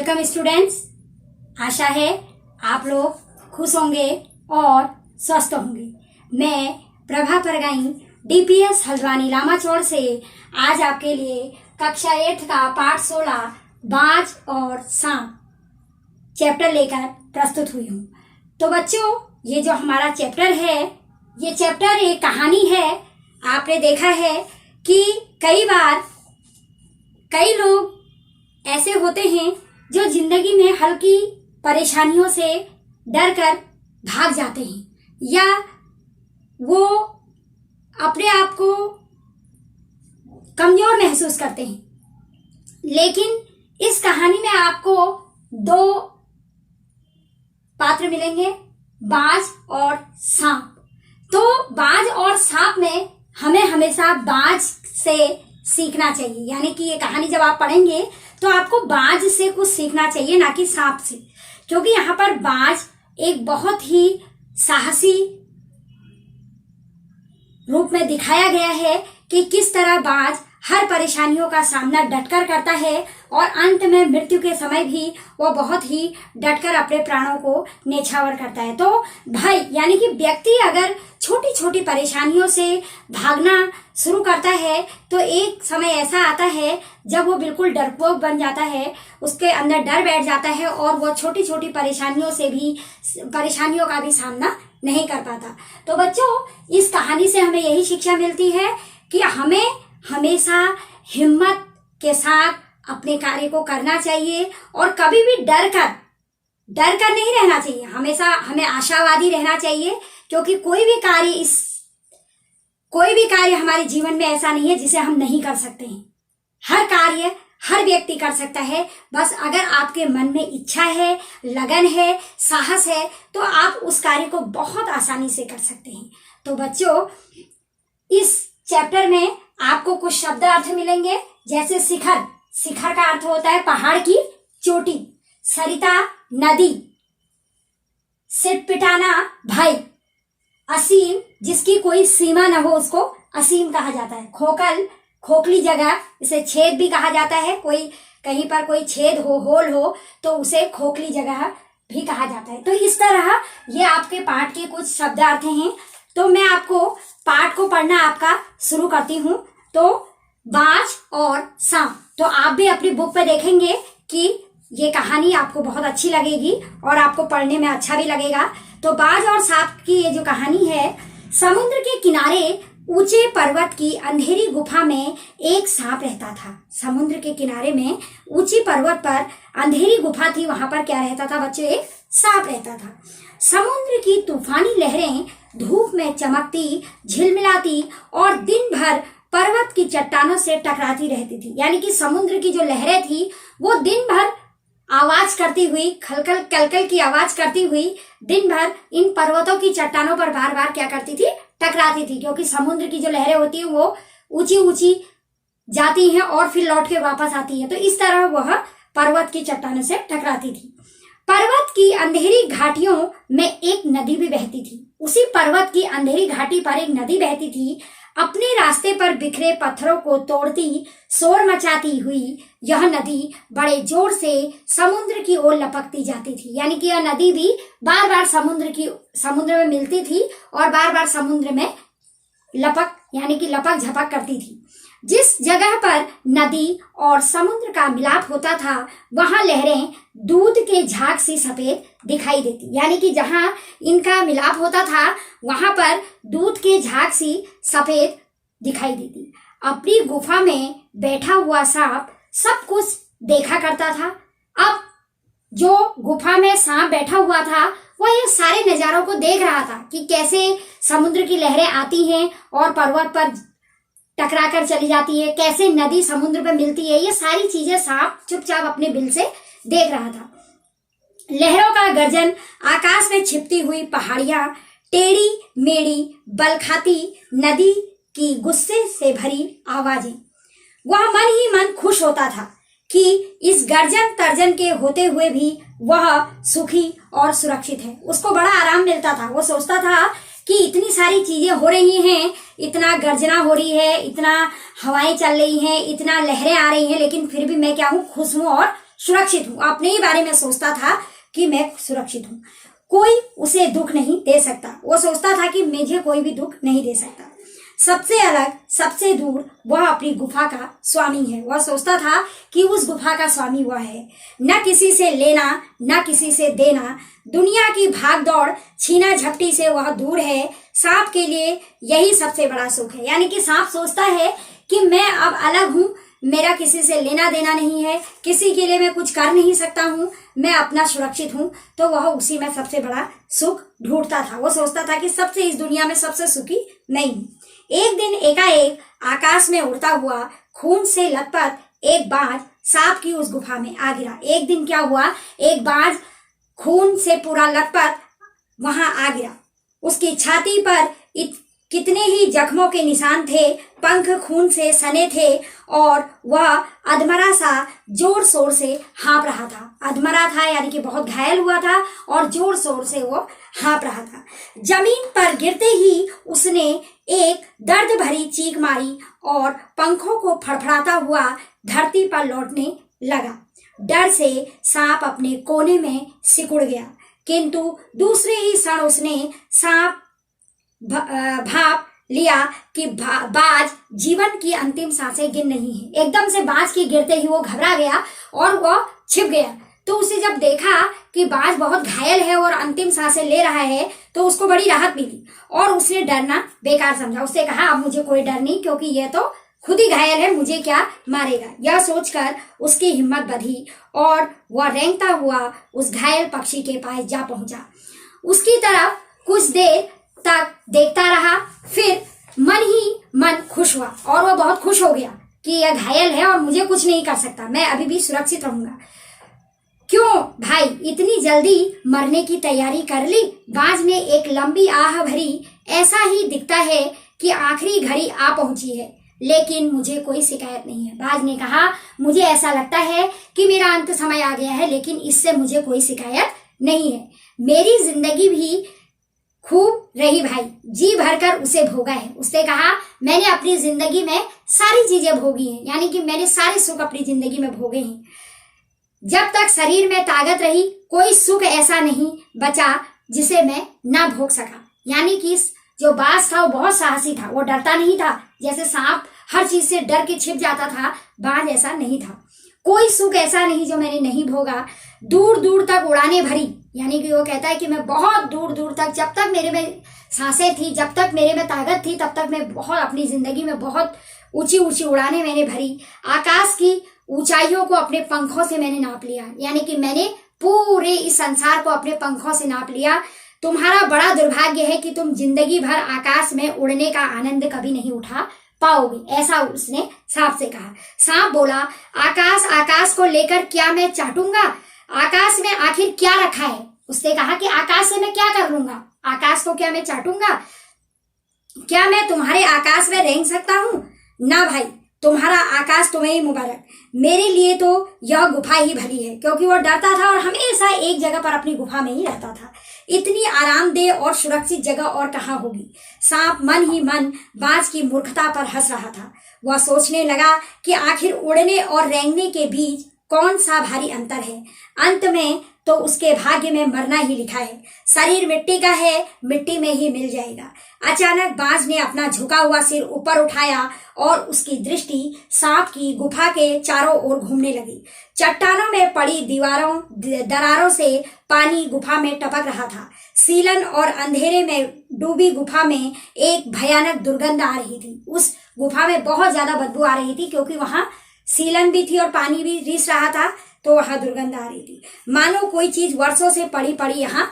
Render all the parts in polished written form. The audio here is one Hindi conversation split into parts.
Welcome students. आशा है आप लोग खुश होंगे और स्वस्थ होंगे। मैं प्रभा परगाई डीपीएस हल्द्वानी लामाचौड़ से आज आपके लिए कक्षा 8 का पाठ 16 बाज और सांप चैप्टर लेकर प्रस्तुत हुई हूँ। तो बच्चों, ये जो हमारा चैप्टर है, ये चैप्टर एक कहानी है। आपने देखा है कि कई बार कई लोग ऐसे होते हैं जो जिंदगी में हल्की परेशानियों से डर कर भाग जाते हैं या वो अपने आप को कमजोर महसूस करते हैं। लेकिन इस कहानी में आपको दो पात्र मिलेंगे, बाज और सांप। तो बाज और सांप में हमें हमेशा बाज से सीखना चाहिए, यानी कि ये कहानी जब आप पढ़ेंगे तो आपको बाज से कुछ सीखना चाहिए, ना कि सांप से। क्योंकि यहाँ पर बाज एक बहुत ही साहसी रूप में दिखाया गया है कि किस तरह बाज हर परेशानियों का सामना डटकर करता है और अंत में मृत्यु के समय भी वो बहुत ही डटकर अपने प्राणों को न्यौछावर करता है। तो भाई, यानी कि व्यक्ति अगर छोटी छोटी परेशानियों से भागना शुरू करता है तो एक समय ऐसा आता है जब वो बिल्कुल डरपोक बन जाता है, उसके अंदर डर बैठ जाता है और वो छोटी छोटी परेशानियों का भी सामना नहीं कर पाता। तो बच्चों, इस कहानी से हमें यही शिक्षा मिलती है कि हमें हमेशा हिम्मत के साथ अपने कार्य को करना चाहिए और कभी भी डर कर नहीं रहना चाहिए। हमेशा हमें आशावादी रहना चाहिए, क्योंकि कोई भी कार्य हमारे जीवन में ऐसा नहीं है जिसे हम नहीं कर सकते हैं। हर कार्य हर व्यक्ति कर सकता है। बस अगर आपके मन में इच्छा है, लगन है, साहस है, तो आप उस कार्य को बहुत आसानी से कर सकते हैं। तो बच्चों, इस चैप्टर में आपको कुछ शब्द अर्थ मिलेंगे, जैसे शिखर का अर्थ होता है पहाड़ की चोटी, सरिता नदी, सिटपिटाना भय, असीम जिसकी कोई सीमा न हो उसको असीम कहा जाता है, खोखली जगह, इसे छेद भी कहा जाता है। कोई कहीं पर कोई छेद हो, होल हो, तो उसे खोखली जगह भी कहा जाता है। तो इस तरह ये आपके पाठ के कुछ शब्दार्थ हैं। तो मैं आपको पाठ को पढ़ना आपका शुरू करती हूँ। तो बाज और सांप, तो आप भी अपनी बुक पे देखेंगे कि ये कहानी आपको बहुत अच्छी लगेगी और आपको पढ़ने में अच्छा भी लगेगा। तो बाज और सांप की ये जो कहानी है, समुद्र के किनारे ऊंचे पर्वत की अंधेरी गुफा में एक सांप रहता था। समुद्र के किनारे में ऊंची पर्वत पर अंधेरी गुफा थी, वहां पर क्या रहता था बच्चों? एक सांप रहता था। समुद्र की तूफानी लहरें धूप में चमकती, झिलमिलाती और दिन भर पर्वत की चट्टानों से टकराती रहती थी। यानी कि समुद्र की जो लहरें थी वो दिन भर आवाज करती हुई, खलखल कलकल की आवाज करती हुई दिन भर इन पर्वतों की चट्टानों पर बार बार क्या करती थी? टकराती थी। क्योंकि समुद्र की जो लहरें होती है वो ऊंची ऊंची जाती हैं और फिर लौट के वापस आती हैं। तो इस तरह वह पर्वत की चट्टानों से टकराती थी। पर्वत की अंधेरी घाटियों में एक नदी भी बहती थी। उसी पर्वत की अंधेरी घाटी पर एक नदी बहती थी। अपने रास्ते पर बिखरे पत्थरों को तोड़ती, शोर मचाती हुई यह नदी बड़े जोर से समुद्र की ओर लपकती जाती थी। यानी कि यह नदी भी बार बार समुद्र में मिलती थी और बार बार समुद्र में लपक झपक करती थी। जिस जगह पर नदी और समुद्र का मिलाप होता था वहां लहरें दूध के झाग सी सफेद दिखाई देती। यानी कि जहां इनका मिलाप होता था वहां पर दूध के झाग सी सफेद दिखाई देती। अपनी गुफा में बैठा हुआ सांप सब कुछ देखा करता था। अब जो गुफा में सांप बैठा हुआ था वह ये सारे नजारों को देख रहा था कि कैसे समुद्र की लहरें आती हैं और पर्वत पर टकरा कर चली जाती है, कैसे नदी समुद्र में मिलती है। ये सारी चीजें सांप चुपचाप अपने बिल से देख रहा था। लहरों का गर्जन, आकाश में छिपती हुई पहाड़ियां, टेढ़ी मेढ़ी बल खाती नदी की गुस्से से भरी आवाजें, वह मन ही मन खुश होता था कि इस गर्जन तर्जन के होते हुए भी वह सुखी और सुरक्षित है। उसको बड़ा आराम मिलता था। वो सोचता था कि इतनी सारी चीजें हो रही हैं, इतना गर्जना हो रही है, इतना हवाएं चल रही हैं, इतना लहरें आ रही हैं, लेकिन फिर भी मैं क्या हूँ? खुश हूँ और सुरक्षित हूं, अपने ही बारे में सोचता था कि मैं सुरक्षित हूं, कोई उसे दुख नहीं दे सकता। वो सोचता था कि मुझे कोई भी दुख नहीं दे सकता। सबसे अलग, सबसे दूर वह अपनी गुफा का स्वामी है। वह सोचता था कि उस गुफा का स्वामी वह है। न किसी से लेना, न किसी से देना, दुनिया की भागदौड़, छीना झपटी से वह दूर है। सांप के लिए यही सबसे बड़ा सुख है। यानी कि सांप सोचता है कि मैं अब अलग हूं, मेरा किसी से लेना देना नहीं है, किसी के लिए मैं कुछ कर नहीं सकता हूं, मैं अपना सुरक्षित हूं। तो वह उसी में सबसे बड़ा सुख ढूंढता था। वो सोचता था कि सबसे इस दुनिया में सबसे सुखी नहीं हूं। एक दिन एकाएक आकाश में उड़ता हुआ खून से लथपथ एक बाज सांप की उस गुफा में आ गिरा। एक दिन क्या हुआ, एक बाज खून से पूरा लथपथ वहां आ गिरा। उसकी छाती पर कितने ही जख्मों के निशान थे, पंख खून से सने थे और वह अधमरा सा जोर शोर से हाँप रहा था। अधमरा था यानी कि बहुत घायल हुआ था और जोर शोर से वो हाँप रहा था। जमीन पर गिरते ही उसने एक दर्द भरी चीख मारी और पंखों को फड़फड़ाता हुआ धरती पर लौटने लगा। डर से सांप अपने कोने में सिकुड़ गया, किंतु दूसरे ही क्षण उसने सांप भाप लिया कि बाज जीवन की अंतिम सांसें गिन रही है। एकदम से बाज की गिरते ही वो घबरा गया और वो छिप गया। तो उसे जब देखा कि बाज बहुत घायल है और अंतिम सांसें ले रहा है तो उसको बड़ी राहत मिली और उसने डरना बेकार समझा। उससे कहा अब मुझे कोई डर नहीं, क्योंकि यह तो खुद ही घायल है, मुझे क्या मारेगा। यह सोचकर उसकी हिम्मत बढ़ी और वह रेंगता हुआ उस घायल पक्षी के पास जा पहुंचा। उसकी तरफ कुछ देर तक देखता रहा, फिर मन ही मन खुश हुआ और वह बहुत खुश हो गया कि यह घायल है और मुझे कुछ नहीं कर सकता, मैं अभी भी सुरक्षित रहूंगा। क्यों भाई इतनी जल्दी मरने की तैयारी कर ली? बाज ने एक लंबी आह भरी, ऐसा ही दिखता है कि आखिरी घड़ी आ पहुंची है, लेकिन मुझे कोई शिकायत नहीं है। बाज ने कहा मुझे ऐसा लगता है कि मेरा अंत समय आ गया है, लेकिन इससे मुझे कोई शिकायत नहीं है। मेरी जिंदगी भी खूब रही भाई, जी भरकर उसे भोगा है। उसने कहा मैंने अपनी जिंदगी में सारी चीजें भोगी हैं, यानी कि मैंने सारे सुख अपनी जिंदगी में भोगे हैं। जब तक शरीर में ताकत रही कोई सुख ऐसा नहीं बचा जिसे मैं ना भोग सका। यानी कि जो बाज था वो बहुत साहसी था, वो डरता नहीं था। जैसे सांप हर चीज से डर के छिप जाता था, बाज ऐसा नहीं था। कोई सुख ऐसा नहीं जो मैंने नहीं भोगा। दूर दूर तक उड़ाने भरी, यानी कि वो कहता है कि मैं बहुत दूर दूर तक, जब तक मेरे में सांसें थी, जब तक मेरे में ताकत थी, तब तक मैं बहुत अपनी जिंदगी में बहुत ऊंची ऊंची उड़ाने मैंने भरी। आकाश की ऊंचाइयों को अपने पंखों से मैंने नाप लिया, यानी कि मैंने पूरे इस संसार को अपने पंखों से नाप लिया। तुम्हारा बड़ा दुर्भाग्य है कि तुम जिंदगी भर आकाश में उड़ने का आनंद कभी नहीं उठा पाओगे, ऐसा उसने सांप से कहा। सांप बोला आकाश, आकाश को लेकर क्या मैं चाटूंगा? आकाश में आखिर क्या रखा है? उसने कहा कि आकाश से मैं क्या कर लूंगा, आकाश को क्या मैं चाटूंगा? क्या मैं तुम्हारे आकाश में रेंग सकता हूं? ना भाई, तुम्हारा आकाश तुम्हें ही मुबारक, मेरे लिए तो यह गुफा ही भली है। क्योंकि वो डरता था और हमेशा एक जगह पर अपनी गुफा में ही रहता था। इतनी आरामदेह और सुरक्षित जगह और कहाँ होगी। सांप मन ही मन बाज की मूर्खता पर हंस रहा था। वह सोचने लगा कि आखिर उड़ने और रेंगने के बीच कौन सा भारी अंतर है। अंत में तो उसके भाग्य में मरना ही लिखा है। शरीर मिट्टी का है, मिट्टी में ही मिल जाएगा। अचानक बाज ने अपना झुका हुआ सिर ऊपर उठाया और उसकी दृष्टि सांप की गुफा के चारों ओर घूमने लगी। चट्टानों में पड़ी दरारों से पानी गुफा में टपक रहा था। सीलन और अंधेरे में डूबी गुफा में एक भयानक दुर्गंध आ रही थी। उस गुफा में बहुत ज्यादा बदबू आ रही थी, क्योंकि वहां सीलन भी थी और पानी भी रिस रहा था, तो वहां दुर्गंध आ रही थी। मानो कोई चीज वर्षों से पड़ी पड़ी यहाँ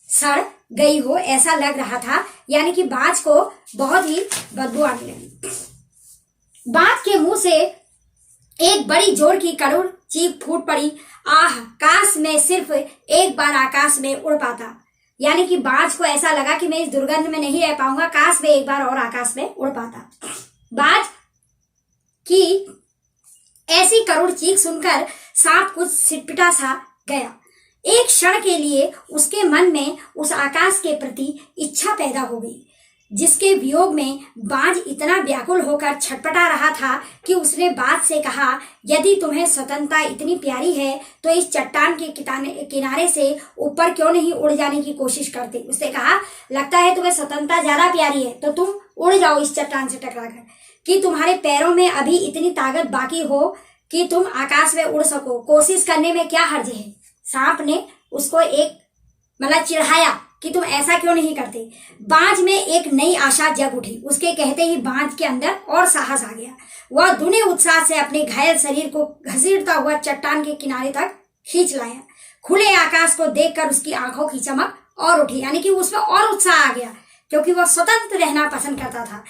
सड़ गई हो, ऐसा लग रहा था। यानी कि बाज को बहुत ही बदबू आने लगी। बाज के मुंह से एक बड़ी जोर की करुण चीख फूट पड़ी। आह, काश मैं सिर्फ एक बार आकाश में उड़ पाता। यानी कि बाज को ऐसा लगा कि मैं इस दुर्गंध में नहीं रह पाऊंगा, काश मैं एक बार और आकाश में उड़ पाता। बाज की ऐसी करुण चीख सुनकर सांप कुछ सिटपिटा सा गया। एक क्षण के लिए उसके मन में उस आकाश के प्रति इच्छा पैदा हो गई। जिसके वियोग में बाज इतना व्याकुल होकर छटपटा रहा था कि उसने बाज से कहा, यदि तुम्हें स्वतंत्रता इतनी प्यारी है तो इस चट्टान के किनारे से ऊपर क्यों नहीं उड़ जाने की कोशिश करते। उसने कहा, लगता है तुम्हें स्वतंत्रता ज्यादा प्यारी है तो तुम उड़ जाओ इस चट्टान से टकराकर, कि तुम्हारे पैरों में अभी इतनी ताकत बाकी हो कि तुम आकाश में उड़ सको, कोशिश करने में क्या हर्ज है। सांप ने उसको एक चिढ़ाया कि तुम ऐसा क्यों नहीं करते। बाज में एक नई आशा जग उठी। उसके कहते ही बाज के अंदर और साहस आ गया। वह दुने उत्साह से अपने घायल शरीर को घसीटता हुआ चट्टान के किनारे तक खींच लाया। खुले आकाश को देखकर उसकी आंखों की चमक और उठी, यानी कि उसमें और उत्साह आ गया, क्योंकि वह स्वतंत्र रहना पसंद करता था।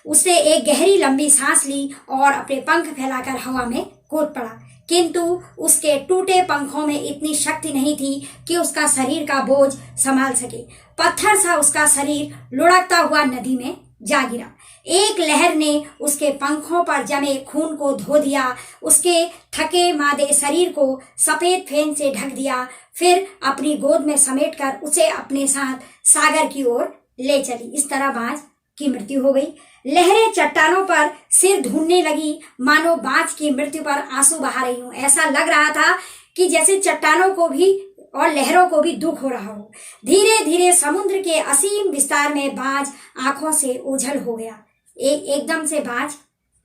उसने एक गहरी लंबी सांस ली और अपने पंख फैलाकर हवा में कूद पड़ा, किंतु उसके टूटे पंखों में इतनी शक्ति नहीं थी कि उसका शरीर का बोझ संभाल सके। पत्थर सा उसका शरीर लुढ़कता हुआ नदी में जा गिरा। एक लहर ने उसके पंखों पर जमे खून को धो दिया, उसके थके मादे शरीर को सफेद फेन से ढक दिया, फिर अपनी गोद में समेटकर उसे अपने साथ सागर की ओर ले चली। इस तरह बाज की मृत्यु हो गई। लहरें चट्टानों पर सिर ढूंढने लगी, मानो बाज की मृत्यु पर आंसू बहा रही हूं। ऐसा लग रहा था कि जैसे चट्टानों को भी और लहरों को भी दुख हो रहा हो। धीरे धीरे समुद्र के असीम विस्तार में बाज आंखों से ओझल हो गया। एकदम से बाज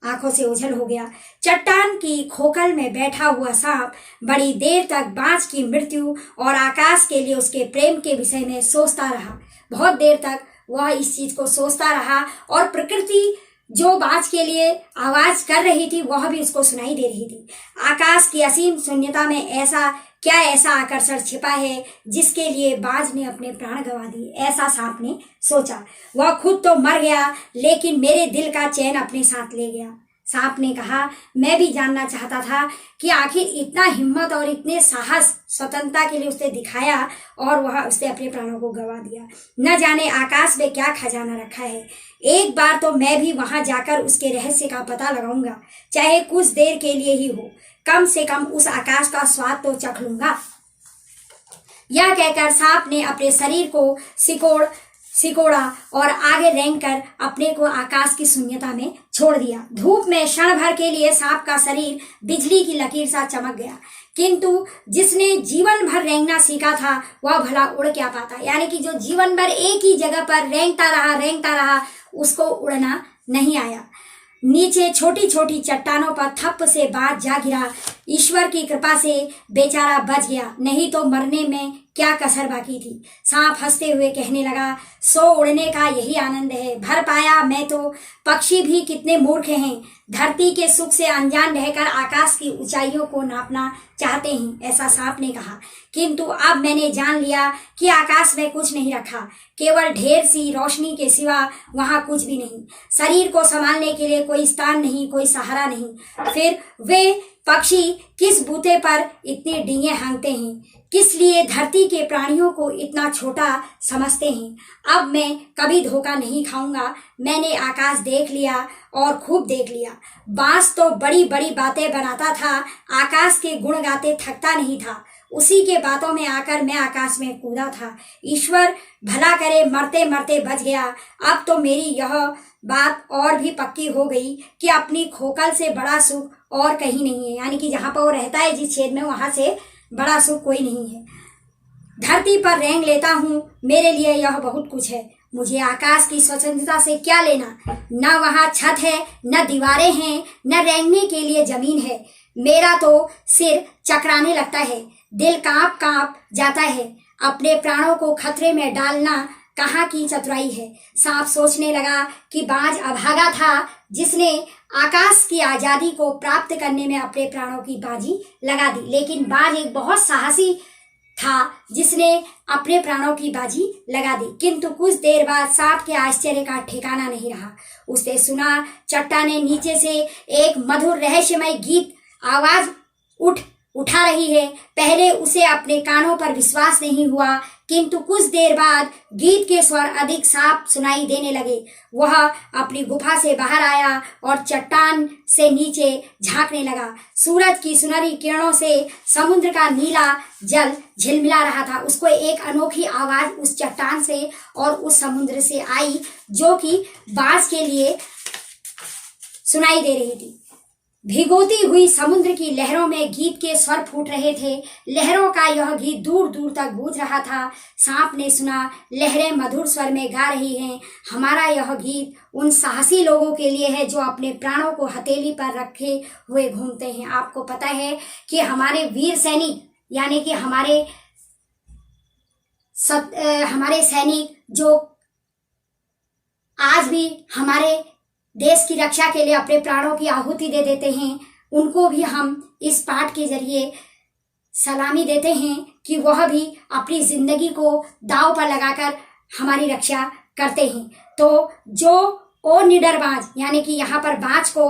आंखों से ओझल हो गया। चट्टान की खोखल में बैठा हुआ सांप बड़ी देर तक बाज की मृत्यु और आकाश के लिए उसके प्रेम के विषय में सोचता रहा। बहुत देर तक वह इस चीज को सोचता रहा और प्रकृति जो बाज के लिए आवाज कर रही थी वह भी उसको सुनाई दे रही थी। आकाश की असीम शून्यता में ऐसा आकर्षण छिपा है जिसके लिए बाज ने अपने प्राण गंवा दिए, ऐसा सांप ने सोचा। वह खुद तो मर गया लेकिन मेरे दिल का चैन अपने साथ ले गया। सांप ने कहा, मैं भी जानना चाहता था कि आखिर इतना हिम्मत और इतने साहस स्वतंत्रता के लिए उसने दिखाया और वह उसने अपने प्राणों को गंवा दिया। न जाने आकाश में क्या खजाना रखा है। एक बार तो मैं भी वहां जाकर उसके रहस्य का पता लगाऊंगा, चाहे कुछ देर के लिए ही हो। कम से कम उस आकाश का स्वाद तो चख लूंगा। यह कहकर सांप ने अपने शरीर को सिकोड़ा और आगे रेंगकर अपने को आकाश की शून्यता में छोड़ दिया। धूप में क्षण भर के लिए सांप का शरीर बिजली की लकीर सा चमक गया, किंतु जिसने जीवन भर रेंगना सीखा था वह भला उड़ क्या पाता। यानी कि जो जीवन भर एक ही जगह पर रेंगता रहा उसको उड़ना नहीं आया। नीचे छोटी छोटी चट्टानों पर थप से बाज जा गिरा। ईश्वर की कृपा से बेचारा बच गया, नहीं तो मरने में क्या कसर बाकी थी। सांप हंसते हुए कहने लगा, सो उड़ने का यही आनंद है। भर पाया मैं तो। पक्षी भी कितने मूर्ख हैं, धरती के सुख से अनजान रहकर आकाश की ऊंचाइयों को नापना चाहते हैं, ऐसा सांप ने कहा। किंतु अब मैंने जान लिया कि आकाश में कुछ नहीं रखा, केवल ढेर सी रोशनी के सिवा वहां कुछ भी नहीं। शरीर को संभालने के लिए कोई स्थान नहीं, कोई सहारा नहीं। फिर वे पक्षी किस बूते पर इतनी डींगे हाँकते हैं, किस लिए धरती के प्राणियों को इतना छोटा समझते हैं। अब मैं कभी धोखा नहीं खाऊंगा। मैंने आकाश देख लिया और खूब देख लिया। बांस तो बड़ी बड़ी बातें बनाता था, आकाश के गुण गाते थकता नहीं था। उसी के बातों में आकर मैं आकाश में कूदा था। ईश्वर भला करे, मरते मरते बच गया। अब तो मेरी यह बात और भी पक्की हो गई कि अपनी खोखल से बड़ा सुख और कहीं नहीं है। यानी कि जहां पर वो रहता है, जिस छेद में, वहां से बड़ा सुख कोई नहीं है। धरती पर रेंग लेता हूँ, मेरे लिए यह बहुत कुछ है। मुझे आकाश की स्वतंत्रता से क्या लेना। न वहां छत है, न दीवारें हैं, न रेंगने के लिए जमीन है। मेरा तो सिर चकराने लगता है, दिल कांप जाता है। अपने प्राणों को खतरे में डालना कहाँ की चतुराई है। सांप सोचने लगा कि बाज अभागा था, जिसने आकाश की आजादी को प्राप्त करने में अपने प्राणों की बाजी लगा दी। लेकिन बाज एक बहुत साहसी था, जिसने अपने प्राणों की बाजी लगा दी। किंतु कुछ देर बाद सांप के आश्चर्य का ठिकाना नहीं रहा। उसने सुना चट्टाने नीचे से एक मधुर रहस्यमय गीत आवाज उठ उठा रही है। पहले उसे अपने कानों पर विश्वास नहीं हुआ, किंतु कुछ देर बाद गीत के स्वर अधिक साफ सुनाई देने लगे। वह अपनी गुफा से बाहर आया और चट्टान से नीचे झांकने लगा। सूरज की सुनहरी किरणों से समुद्र का नीला जल झिलमिला रहा था। उसको एक अनोखी आवाज उस चट्टान से और उस समुद्र से आई, जो कि बाज के लिए सुनाई दे रही थी। भिगोती हुई समुद्र की लहरों में गीत के स्वर फूट रहे थे। लहरों का यह गीत दूर दूर तक गूंज रहा था। सांप ने सुना, लहरें मधुर स्वर में गा रही हैं, हमारा यह गीत उन साहसी लोगों के लिए है जो अपने प्राणों को हथेली पर रखे हुए घूमते हैं। आपको पता है कि हमारे वीर सैनिक, यानी कि हमारे सैनिक जो आज भी हमारे देश की रक्षा के लिए अपने प्राणों की आहुति दे देते हैं, उनको भी हम इस पाठ के जरिए सलामी देते हैं कि वह भी अपनी जिंदगी को दांव पर लगाकर हमारी रक्षा करते हैं। तो जो ओ निडरबाज, यानी कि यहाँ पर बाज को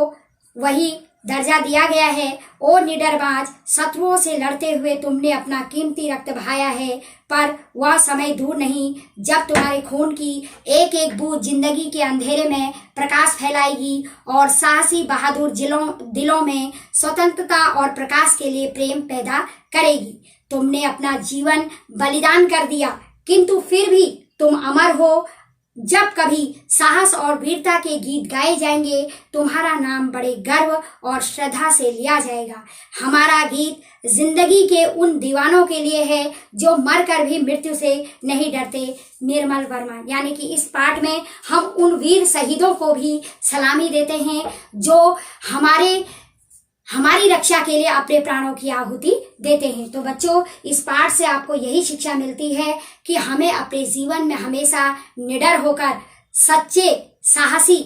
वही दर्जा दिया गया है। ओ निडरबाज, शत्रुओं से लड़ते हुए तुमने अपना कीमती रक्त बहाया है, पर वह समय दूर नहीं जब तुम्हारे खून की एक एक बूंद जिंदगी के अंधेरे में प्रकाश फैलाएगी और साहसी बहादुर दिलों में स्वतंत्रता और प्रकाश के लिए प्रेम पैदा करेगी। तुमने अपना जीवन बलिदान कर दिया, किंतु फिर भी तुम अमर हो। जब कभी साहस और वीरता के गीत गाए जाएंगे, तुम्हारा नाम बड़े गर्व और श्रद्धा से लिया जाएगा। हमारा गीत जिंदगी के उन दीवानों के लिए है जो मरकर भी मृत्यु से नहीं डरते। निर्मल वर्मा, यानी कि इस पाठ में हम उन वीर शहीदों को भी सलामी देते हैं जो हमारी रक्षा के लिए अपने प्राणों की आहुति देते हैं। तो बच्चों, इस पाठ से आपको यही शिक्षा मिलती है कि हमें अपने जीवन में हमेशा निडर होकर सच्चे साहसी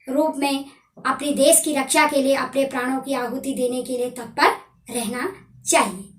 रूप में अपने देश की रक्षा के लिए अपने प्राणों की आहुति देने के लिए तत्पर रहना चाहिए।